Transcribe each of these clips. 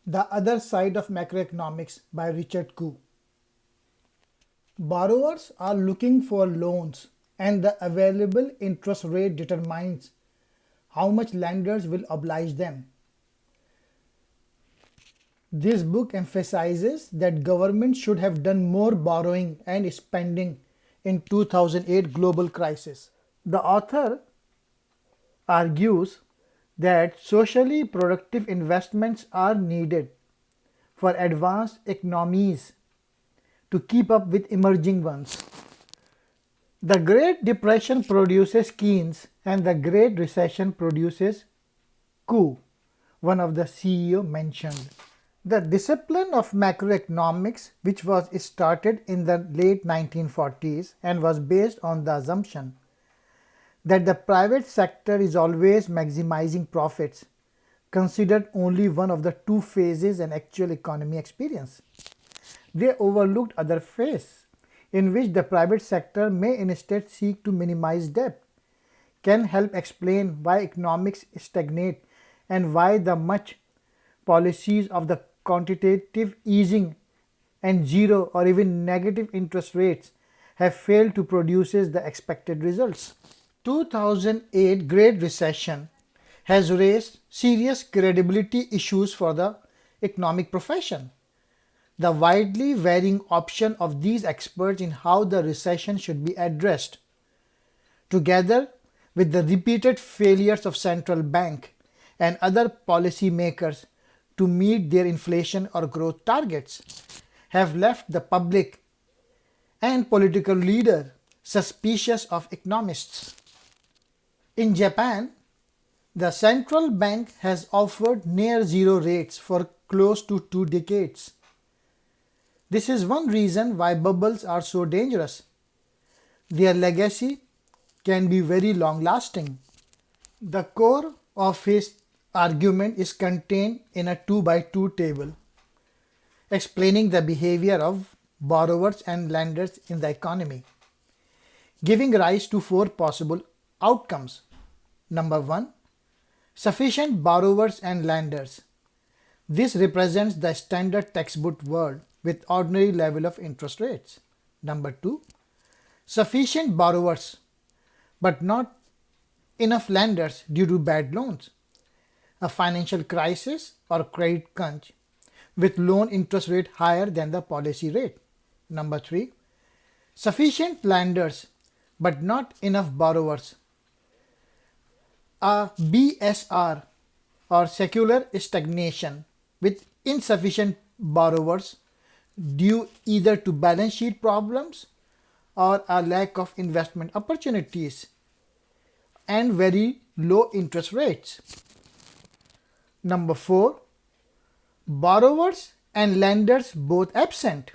The Other Side of Macroeconomics by Richard Koo. Borrowers are looking for loans, and the available interest rate determines how much lenders will oblige them. This book emphasizes that governments should have done more borrowing and spending in 2008 global crisis. The author argues that socially productive investments are needed for advanced economies to keep up with emerging ones. The Great Depression produces Keynes and the Great Recession produces Koo, one of the CEO mentioned. The discipline of macroeconomics, which was started in the late 1940s and was based on the assumption that the private sector is always maximizing profits, considered only one of the two phases an actual economy experience. They overlooked other phases, in which the private sector may instead seek to minimize debt, can help explain why economics stagnate and why the much policies of the quantitative easing and zero or even negative interest rates have failed to produce the expected results. 2008 Great Recession has raised serious credibility issues for the economic profession. The widely varying option of these experts in how the recession should be addressed, together with the repeated failures of central bank and other policy makers to meet their inflation or growth targets, have left the public and political leaders suspicious of economists. In Japan, the central bank has offered near zero rates for close to 2 decades. This is one reason why bubbles are so dangerous. Their legacy can be very long lasting. The core of his argument is contained in a 2 by 2 table, explaining the behavior of borrowers and lenders in the economy, giving rise to 4 possible outcomes. Number 1. Sufficient borrowers and lenders. This represents the standard textbook world with ordinary level of interest rates. Number 2. Sufficient borrowers but not enough lenders due to bad loans, a financial crisis or credit crunch with loan interest rate higher than the policy rate. Number 3. Sufficient lenders but not enough borrowers, a BSR or secular stagnation with insufficient borrowers due either to balance sheet problems or a lack of investment opportunities and very low interest rates. Number 4. Borrowers and lenders both absent.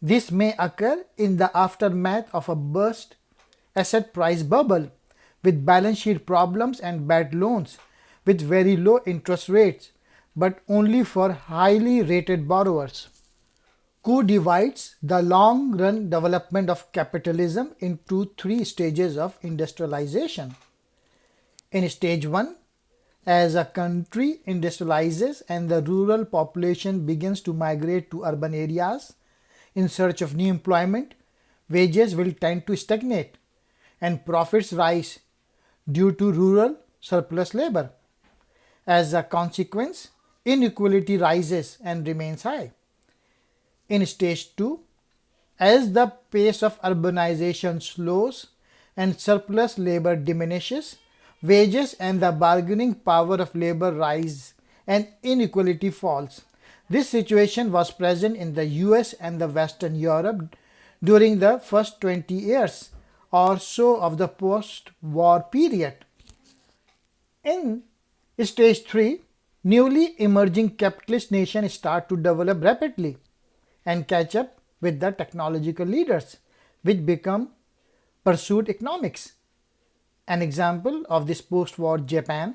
This may occur in the aftermath of a burst asset price bubble with balance sheet problems and bad loans with very low interest rates, but only for highly rated borrowers. Koo divides the long-run development of capitalism into 3 stages of industrialization. In stage 1, as a country industrializes and the rural population begins to migrate to urban areas in search of new employment, wages will tend to stagnate and profits rise due to rural surplus labor. As a consequence, inequality rises and remains high. In stage 2, as the pace of urbanization slows and surplus labor diminishes, wages and the bargaining power of labor rise and inequality falls. This situation was present in the US and the Western Europe during the first 20 years or so of the post-war period. In stage 3, newly emerging capitalist nations start to develop rapidly and catch up with the technological leaders, which become pursued economics. An example of this post-war Japan.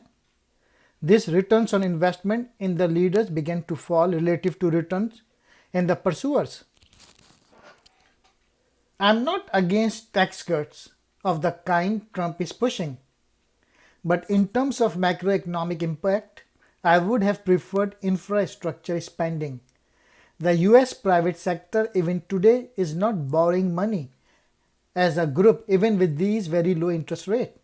This returns on investment in the leaders began to fall relative to returns in the pursuers. I am not against tax cuts of the kind Trump is pushing, but in terms of macroeconomic impact, I would have preferred infrastructure spending. The US private sector even today is not borrowing money as a group even with these very low interest rates.